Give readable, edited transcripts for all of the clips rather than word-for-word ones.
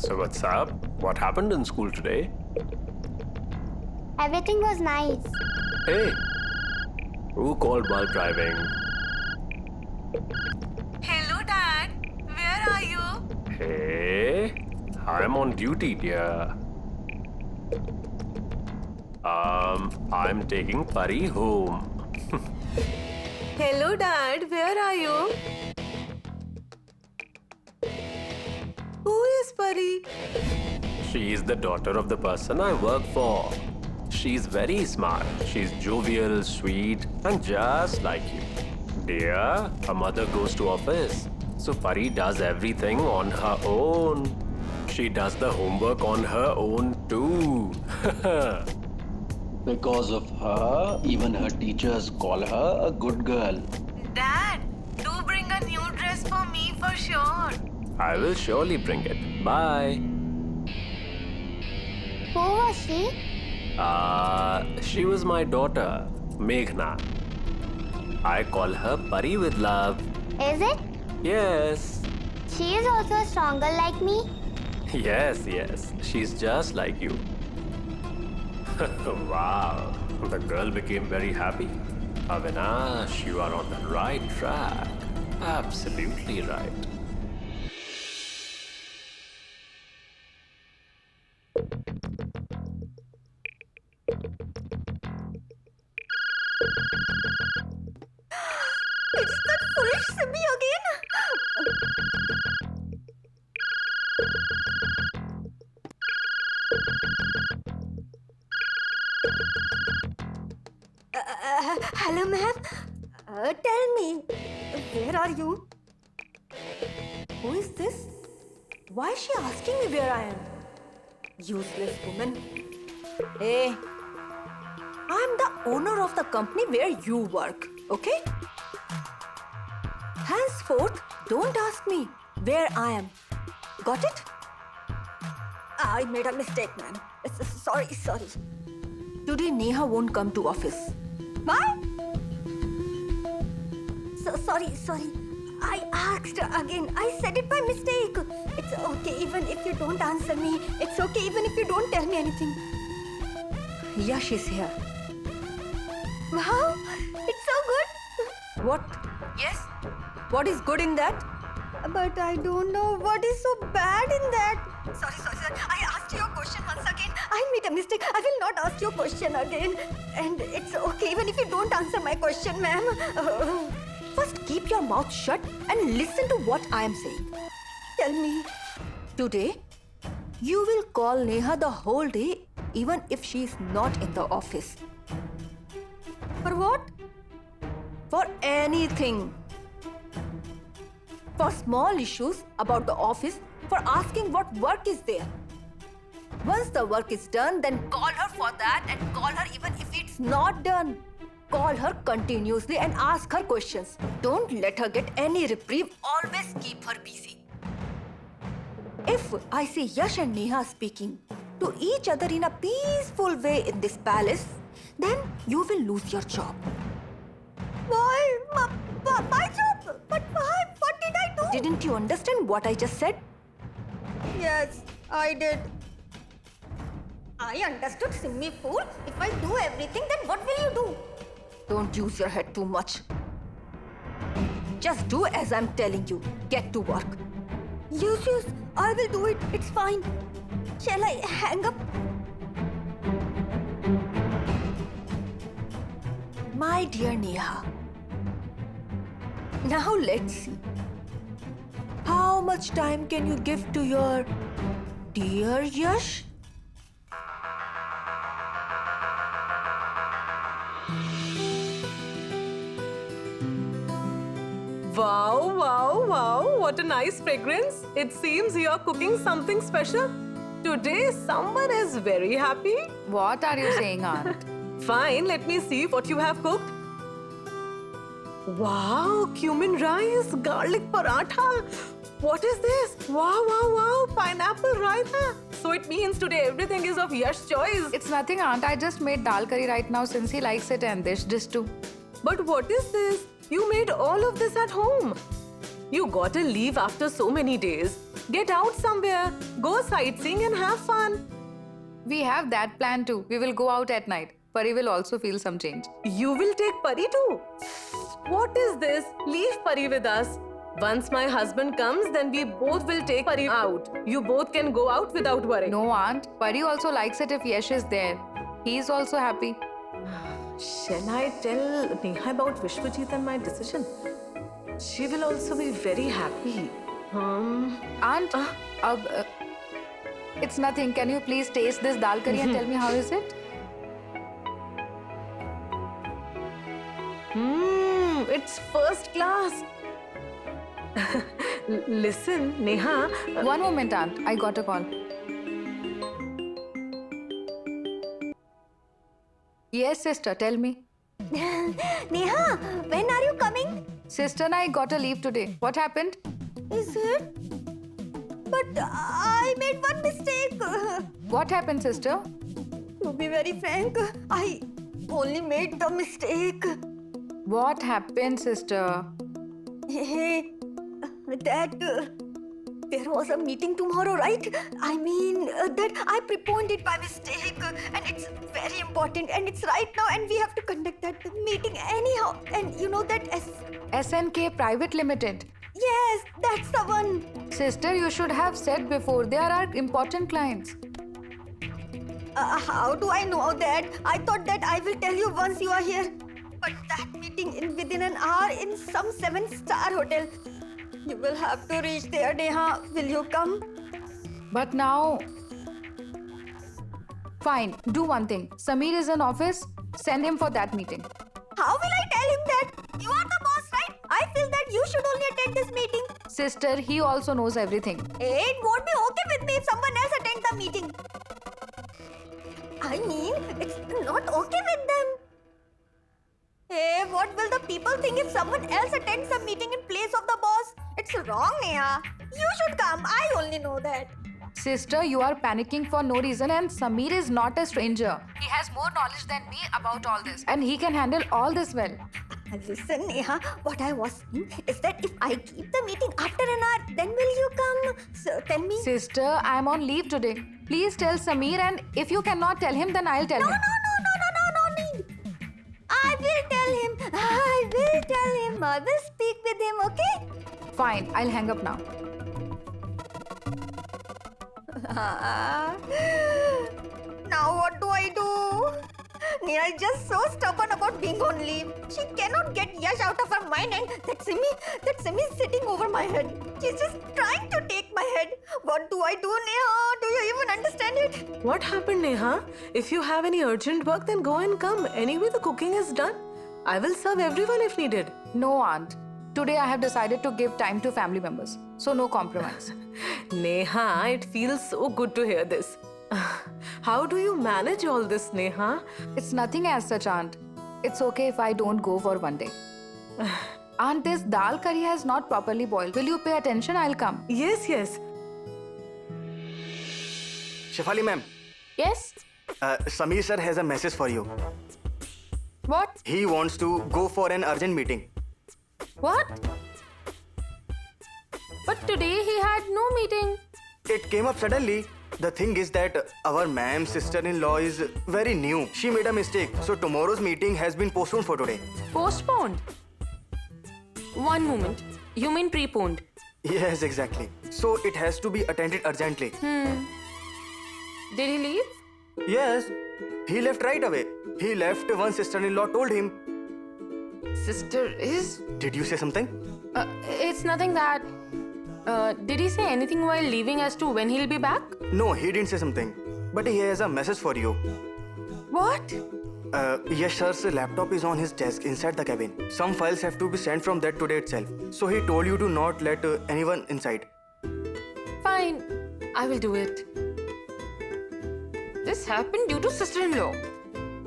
So what's up? What happened in school today? Everything was nice. Hey, who called while driving? Hello, Dad. Where are you? Hey, I'm on duty, dear. I'm taking Pari home. Hello, Dad. Where are you? Who is Pari? She's the daughter of the person I work for. She's very smart. She's jovial, sweet, and just like you. Dear, her mother goes to office. So Pari does everything on her own. She does the homework on her own too. Because of her, even her teachers call her a good girl. Dad, do bring a new dress for me for sure. I will surely bring it. Bye. Who was she? She was my daughter, Meghna. I call her Pari with love. Is it? Yes. She is also stronger like me. Yes. She's just like you. Wow. The girl became very happy. Avinash, you are on the right track. Absolutely right. It's that foolish Simi again. Hello, ma'am. Tell me, where are you? Who is this? Why is she asking me where I am? Useless woman. Hey, I'm the owner of the company where you work, okay? Henceforth, don't ask me where I am. Got it? I made a mistake, man. Sorry. Today, Neha won't come to office. Why? Sorry. I asked again. I said it by mistake. It's okay even if you don't answer me. It's okay even if you don't tell me anything. Yash is here. Wow, it's so good. What? Yes? What is good in that? But I don't know what is so bad in that. Sorry. I asked you a question once again. I made a mistake. I will not ask you a question again. And it's okay even if you don't answer my question, ma'am. First, keep your mouth shut and listen to what I am saying. Tell me. Today, you will call Neha the whole day even if she is not in the office. For what? For anything. For small issues about the office, for asking what work is there. Once the work is done, then call her for that and call her even if it's not done. Call her continuously and ask her questions. Don't let her get any reprieve. Always keep her busy. If I see Yash and Neha speaking to each other in a peaceful way in this palace, then you will lose your job. Why? My job? But why? What did I do? Didn't you understand what I just said? Yes, I did. I understood, Simmi fool. If I do everything, then what will you do? Don't use your head too much. Just do as I'm telling you. Get to work. Yes, I will do it. It's fine. Shall I hang up? My dear Neha. Now let's see. How much time can you give to your dear Yash? Wow, what a nice fragrance. It seems you're cooking something special. Today, someone is very happy. What are you saying, Aunt? Fine, let me see what you have cooked. Wow, cumin rice, garlic paratha. What is this? Wow, pineapple raita. So it means today everything is of Yash's choice. It's nothing, Aunt. I just made dal curry right now since he likes it, and this dish too. But what is this? You made all of this at home. You got a leave after so many days. Get out somewhere. Go sightseeing and have fun. We have that plan too. We will go out at night. Pari will also feel some change. You will take Pari too? What is this? Leave Pari with us. Once my husband comes, then we both will take Pari out. You both can go out without worry. No, aunt. Pari also likes it if Yash is there. He is also happy. Shall I tell Neha about Vishwajit and my decision? She will also be very happy. Aunt, it's nothing. Can you please taste this dal curry and tell me how is it? It's first class. Listen, Neha. One moment, aunt. I got a call. Yes, sister. Tell me. Neha, when are you coming? Sister and I got a leave today. What happened? Is it? But I made one mistake. What happened, sister? To be very frank, I only made the mistake. What happened, sister? Hey, that there was a meeting tomorrow, right? I mean, that I preponed it by mistake, and it's very important, and it's right now, and we have to conduct that meeting anyhow. And you know that SNK Private Limited. yes, that's the one. Sister, you should have said before. They are our important clients. How do I know that? I thought that I will tell you once you are here. But that meeting within an hour in some 7-star hotel. You will have to reach there, Neha. Will you come? But now... Fine, do one thing. Samir is in office. Send him for that meeting. How will I tell him that? You are the boss, right? I feel that you should only attend this meeting. Sister, he also knows everything. It won't be okay with me if someone else attends the meeting. I mean, it's not okay with them. Hey, what will the people think if someone else attends the meeting in place of the boss? It's wrong, Neha. You should come. I only know that. Sister, you are panicking for no reason and Samir is not a stranger. He has more knowledge than me about all this and he can handle all this well. Listen, Neha, what I was saying is that if I keep the meeting after an hour, then will you come? So tell me. Sister, I am on leave today. Please tell Samir and if you cannot tell him, then I'll tell him. No need. I will tell him. I will speak with him, okay? Fine, I'll hang up now. Now what do I do? Neha is just so stubborn about being on leave. She cannot get Yash out of her mind and that Simi is sitting over my head. She's just trying to take my head. What do I do, Neha? Do you even understand it? What happened, Neha? If you have any urgent work, then go and come. Anyway, the cooking is done. I will serve everyone if needed. No, aunt. Today I have decided to give time to family members. So no compromise. Neha, it feels so good to hear this. How do you manage all this, Neha? It's nothing as such, aunt. It's okay if I don't go for one day. Aunt, this dal curry has not properly boiled. Will you pay attention? I'll come. Yes. Shefali ma'am, Yes? Samir sir has a message for you. What? He wants to go for an urgent meeting. What? But today he had no meeting. It came up suddenly. The thing is that our ma'am's sister-in-law is very new. She made a mistake. So tomorrow's meeting has been postponed for today. Postponed? One moment. You mean preponed? Yes, exactly. So it has to be attended urgently. Did he leave? Yes, he left right away. He left when sister-in-law told him. Sister is... Did you say something? It's nothing that... did he say anything while leaving as to when he'll be back? No, he didn't say something. But he has a message for you. What? Yash sir's laptop is on his desk inside the cabin. Some files have to be sent from that today itself. So he told you to not let anyone inside. Fine. I will do it. This happened due to sister-in-law.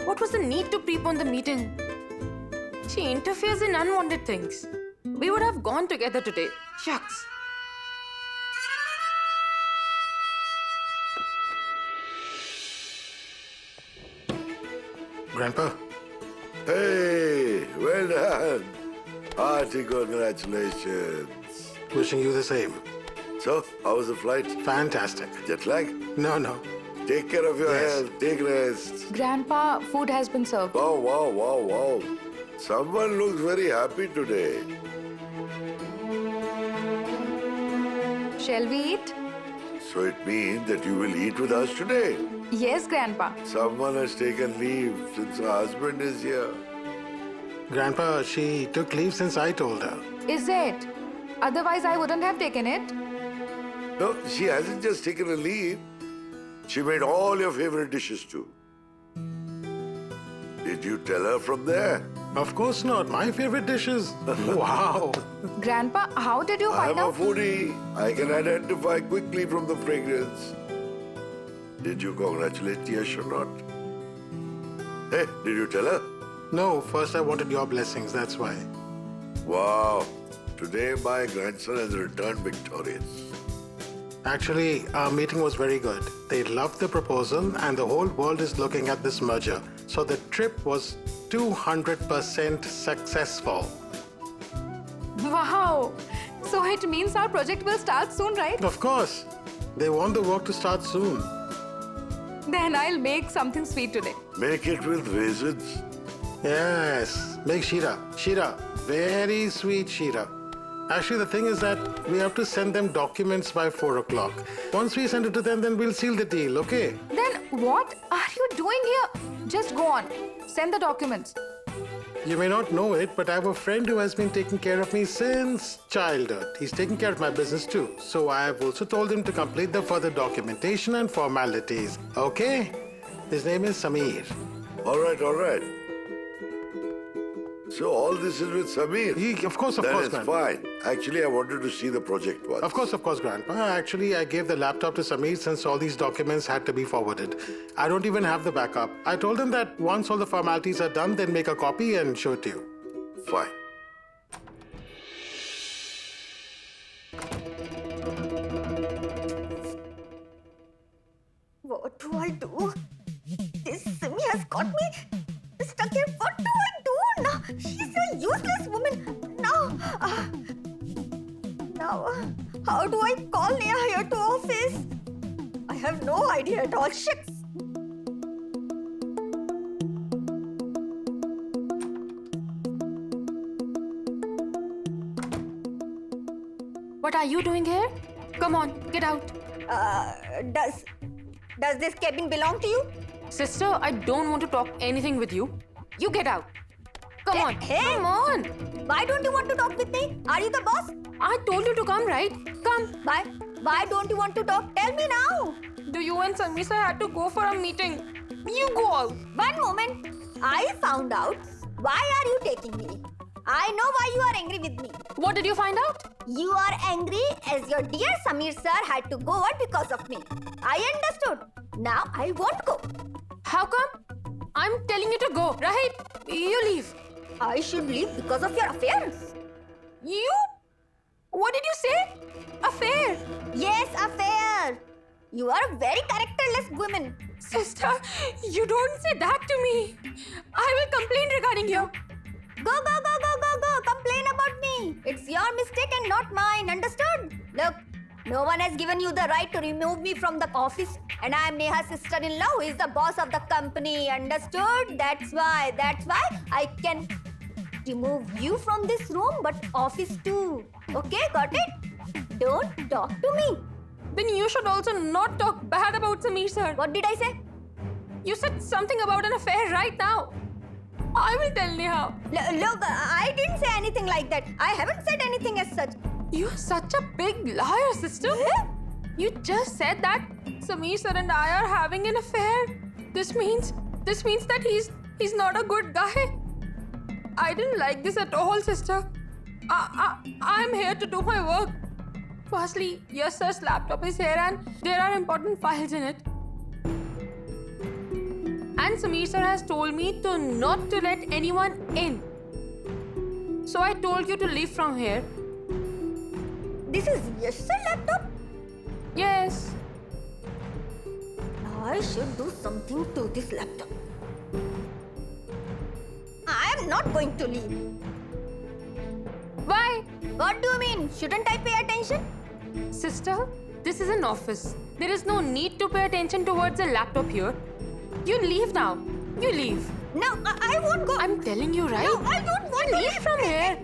What was the need to prepone the meeting? She interferes in unwanted things. We would have gone together today. Shucks. Grandpa? Hey, well done. Hearty congratulations. Wishing you the same. So, how was the flight? Fantastic. Jet lag? No. Take care of your Yes. health. Take rest. Grandpa, food has been served. Wow. Someone looks very happy today. Shall we eat? So it means that you will eat with us today. Yes, Grandpa. Someone has taken leave since her husband is here. Grandpa, she took leave since I told her. Is it? Otherwise, I wouldn't have taken it. No, she hasn't just taken a leave. She made all your favorite dishes too. Did you tell her from there? Of course not. My favorite dishes. Wow. Grandpa, how did you I'm find a out? foodie. I can identify quickly from the fragrance. Did you congratulate Yash or not? Hey, did you tell her? No, first I wanted your blessings, that's why. Wow. Today my grandson has returned victorious. Actually, our meeting was very good. They loved the proposal and the whole world is looking at this merger. So the trip was 200% successful. Wow. So it means our project will start soon, right? Of course. They want the work to start soon. Then I'll make something sweet today. Make it with raisins. Yes, make Sheera. Sheera, very sweet Sheera. Actually, the thing is that we have to send them documents by 4 o'clock. Once we send it to them, then we'll seal the deal, okay? Then what are you doing here? Just go on. Send the documents. You may not know it, but I have a friend who has been taking care of me since childhood. He's taking care of my business too. So I have also told him to complete the further documentation and formalities. Okay? His name is Samir. All right. So all this is with Samir? Of course, That Grandpa. is fine. Actually, I wanted to see the project once. Of course, Grandpa. Actually, I gave the laptop to Samir since all these documents had to be forwarded. I don't even have the backup. I told him that once all the formalities are done, then make a copy and show it to you. Fine. What do I do? This Simi has got me stuck here. What do I do now? She's a useless woman. Now, how do I call Neha here to office? I have no idea at all. Shit. What are you doing here? Come on, get out. Does this cabin belong to you? Sister, I don't want to talk anything with you. You get out. Come on. Hey. Come on. Why don't you want to talk with me? Are you the boss? I told you to come, right? Come. Why don't you want to talk? Tell me now. Do you and Samisa had to go for a meeting? You go out. One moment. I found out. Why are you taking me? I know why you are angry with me. What did you find out? You are angry as your dear Samir sir had to go out because of me. I understood. Now I won't go. How come? I'm telling you to go, right? You leave. I should leave because of your affair. You? What did you say? Affair. Yes, affair. You are a very characterless woman. Sister, you don't say that to me. I will complain regarding you. Go. Complain about me. It's your mistake and not mine. Understood? Look, no one has given you the right to remove me from the office. And I am Neha's sister-in-law who is the boss of the company. Understood? That's why I can remove you from this room, but office too. Okay, got it? Don't talk to me. Then you should also not talk bad about Samir sir. What did I say? You said something about an affair right now. I will tell Neha. Look, I didn't say anything like that. I haven't said anything as such. You're such a big liar, sister. You just said that Samir sir and I are having an affair. This means that he's not a good guy. I didn't like this at all, sister. I'm here to do my work. Firstly, yes, sir's laptop is here and there are important files in it. And Samir sir has told me to not to let anyone in. So I told you to leave from here. This is Yash sir's laptop? Yes. I should do something to this laptop. I am not going to leave. Why? What do you mean? Shouldn't I pay attention? Sister, this is an office. There is no need to pay attention towards the laptop here. You leave now. You leave. No, I won't go. I'm telling you, right? No, I don't want to Leave from here.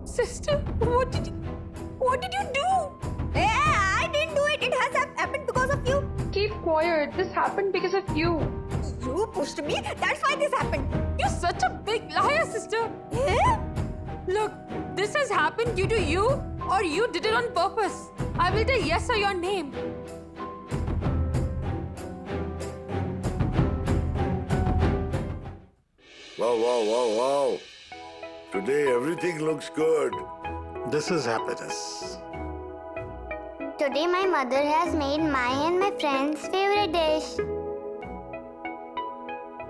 Sister, what did you do? Hey, I didn't do it. It has happened because of you. Keep quiet. This happened because of you. You pushed me. That's why this happened. You're such a big liar, sister. Eh? Look, this has happened due to you, or you did it on purpose. I will tell yes or your name. Wow. Today everything looks good. This is happiness. Today my mother has made my and my friend's favorite dish.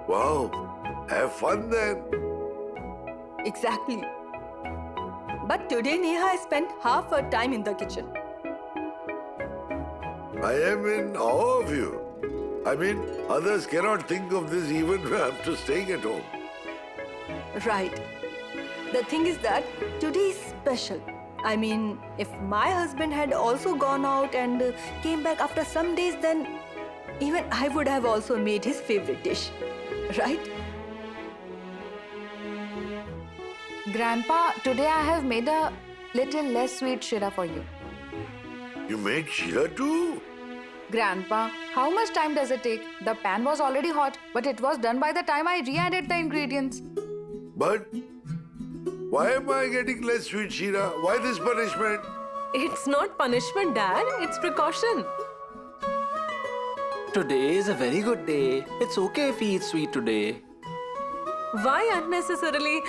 Wow. Have fun then. Exactly. But today Neha has spent half her time in the kitchen. I am in awe of you. I mean, others cannot think of this even after staying at home. Right. The thing is that today is special. I mean, if my husband had also gone out and came back after some days, then even I would have also made his favorite dish. Right? Grandpa, today I have made a little less sweet shira for you. You made Sheila too? Grandpa, how much time does it take? The pan was already hot, but it was done by the time I re-added the ingredients. But why am I getting less sweet, Sheila? Why this punishment? It's not punishment, Dad. It's precaution. Today is a very good day. It's okay if he eats sweet today. Why unnecessarily?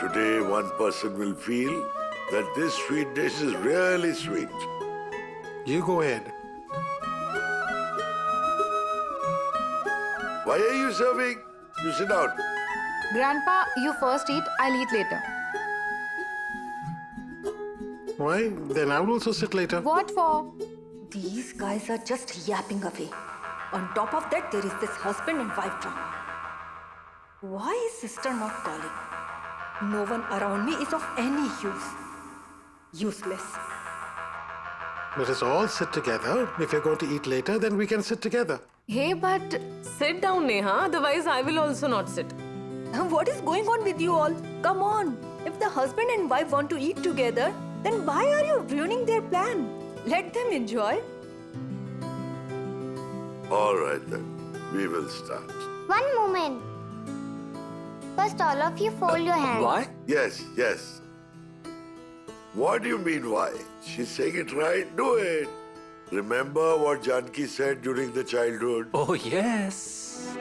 Today one person will feel that this sweet dish is really sweet. You go ahead. Why are you serving? You sit down. Grandpa, you first eat, I'll eat later. Why? Then I will also sit later. What for? These guys are just yapping away. On top of that, there is this husband and wife drama. Why is sister not calling? No one around me is of any use. Useless. Let us all sit together. If you're going to eat later, then we can sit together. Hey, but Sit down, Neha. Otherwise, I will also not sit. What is going on with you all? Come on. If the husband and wife want to eat together, then why are you ruining their plan? Let them enjoy. All right then. We will start. One moment. First, all of you fold your hands. Why? Yes. What do you mean why? She's saying it right. Do it. Remember what Janki said during the childhood? Oh, yes.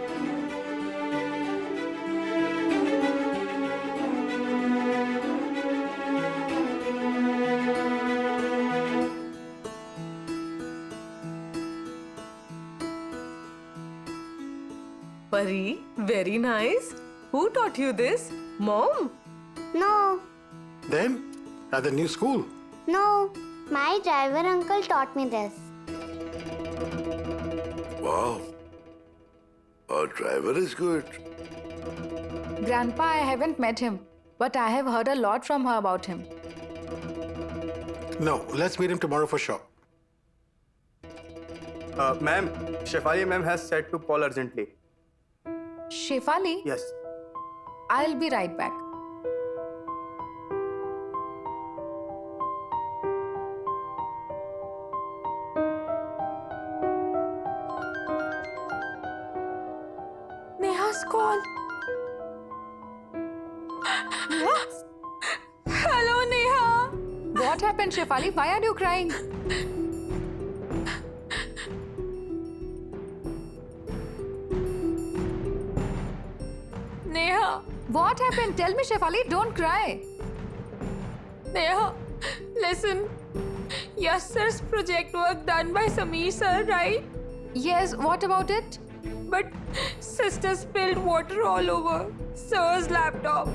Pari, very nice. Who taught you this? Mom? No, Then, at the new school. no. My driver uncle taught me this. Wow. Our driver is good. Grandpa, I haven't met him, but I have heard a lot from her about him. No, let's meet him tomorrow for sure. Ma'am, Shefali ma'am has said to call urgently. Shefali? Yes. I'll be right back. Neha's call. Hello, Neha. What happened, Shefali? Why are you crying? Neha. What happened? Tell me, Shefali. Don't cry. Neha, listen. Yes, sir's project work done by Sameer sir, right? Yes, what about it? But sister spilled water all over sir's laptop.